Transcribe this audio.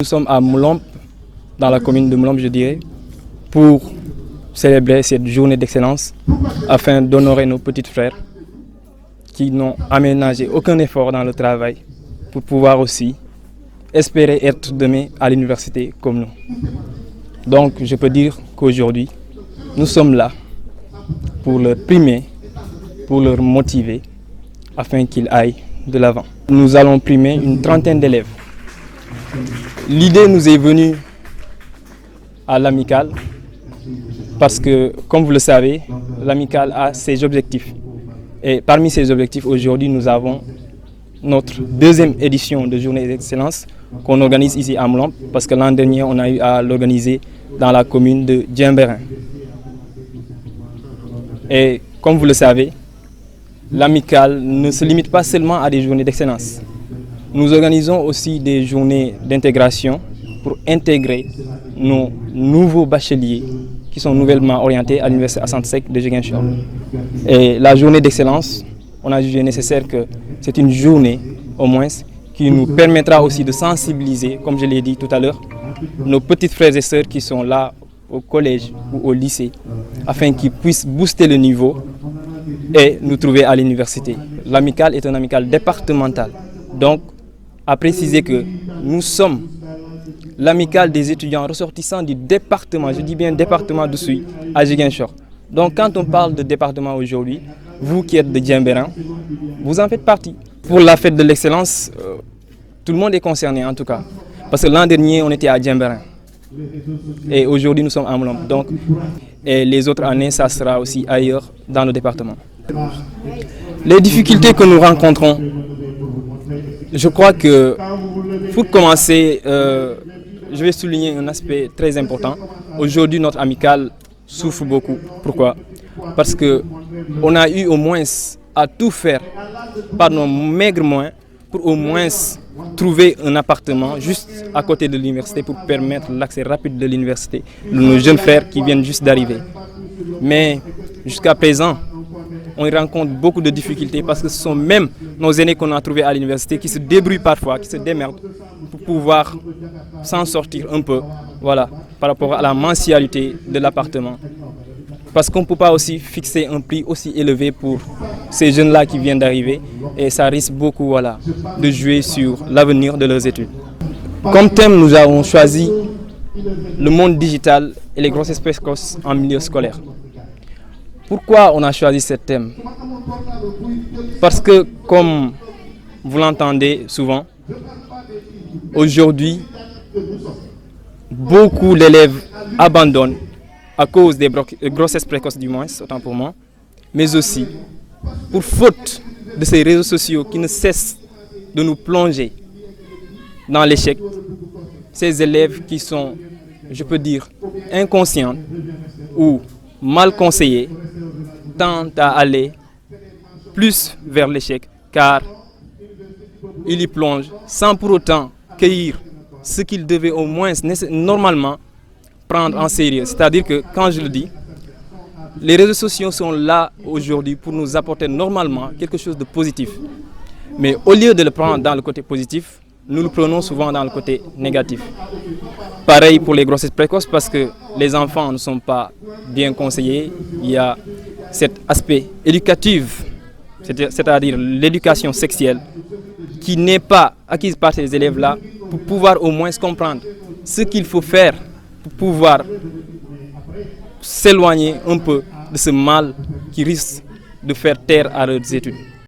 Nous sommes à Moulombe, dans la commune de Moulombe, je dirais, pour célébrer cette journée d'excellence afin d'honorer nos petits frères qui n'ont aménagé aucun effort dans le travail pour pouvoir aussi espérer être demain à l'université comme nous. Donc je peux dire qu'aujourd'hui, nous sommes là pour leur primer, pour leur motiver afin qu'ils aillent de l'avant. Nous allons primer une trentaine d'élèves. L'idée nous est venue à l'amicale parce que, comme vous le savez, l'amicale a ses objectifs. Et parmi ces objectifs, aujourd'hui, nous avons notre deuxième édition de Journée d'Excellence qu'on organise ici à Moulombe parce que l'an dernier, on a eu à l'organiser dans la commune de Diembéring. Et comme vous le savez, l'amicale ne se limite pas seulement à des journées d'excellence. Nous organisons aussi des journées d'intégration pour intégrer nos nouveaux bacheliers qui sont nouvellement orientés à l'université Assane Seck de Ziguinchor. Et la journée d'excellence, on a jugé nécessaire que c'est une journée au moins qui nous permettra aussi de sensibiliser, comme je l'ai dit tout à l'heure, nos petites frères et sœurs qui sont là au collège ou au lycée, afin qu'ils puissent booster le niveau et nous trouver à l'université. L'amicale est un amicale départemental. Donc, à préciser que nous sommes l'amicale des étudiants ressortissants du département, je dis bien département de Souy, à Ziguinchor. Donc quand on parle de département aujourd'hui, vous qui êtes de Diembéring, vous en faites partie. Pour la fête de l'excellence, tout le monde est concerné en tout cas. Parce que l'an dernier, on était à Diembéring. Et aujourd'hui, nous sommes à Moulombe. Donc, et les autres années, ça sera aussi ailleurs dans le département. Les difficultés que nous rencontrons, je crois que pour commencer, je vais souligner un aspect très important. Aujourd'hui, notre amicale souffre beaucoup. Pourquoi? Parce qu'on a eu au moins à tout faire par nos maigres moyens pour au moins trouver un appartement juste à côté de l'université pour permettre l'accès rapide de l'université de nos jeunes frères qui viennent juste d'arriver. Mais jusqu'à présent, on y rencontre beaucoup de difficultés parce que ce sont même nos aînés qu'on a trouvés à l'université qui se débrouillent parfois, qui se démerdent pour pouvoir s'en sortir un peu, voilà, par rapport à la mensualité de l'appartement. Parce qu'on ne peut pas aussi fixer un prix aussi élevé pour ces jeunes-là qui viennent d'arriver et ça risque beaucoup, voilà, de jouer sur l'avenir de leurs études. Comme thème, nous avons choisi le monde digital et les grossesses précoces en milieu scolaire. Pourquoi on a choisi ce thème? Parce que, comme vous l'entendez souvent, aujourd'hui, beaucoup d'élèves abandonnent à cause des grossesses précoces du moins, autant pour moi, mais aussi pour faute de ces réseaux sociaux qui ne cessent de nous plonger dans l'échec. Ces élèves qui sont, je peux dire, inconscients ou mal conseillés, tendent à aller plus vers l'échec car ils y plongent sans pour autant cueillir ce qu'ils devaient au moins normalement prendre en sérieux. C'est-à-dire que quand je le dis, les réseaux sociaux sont là aujourd'hui pour nous apporter normalement quelque chose de positif. Mais au lieu de le prendre dans le côté positif, nous le prenons souvent dans le côté négatif. Pareil pour les grossesses précoces parce que les enfants ne sont pas bien conseillés. Il y a cet aspect éducatif, c'est-à-dire l'éducation sexuelle, qui n'est pas acquise par ces élèves-là pour pouvoir au moins comprendre ce qu'il faut faire pour pouvoir s'éloigner un peu de ce mal qui risque de faire taire à leurs études.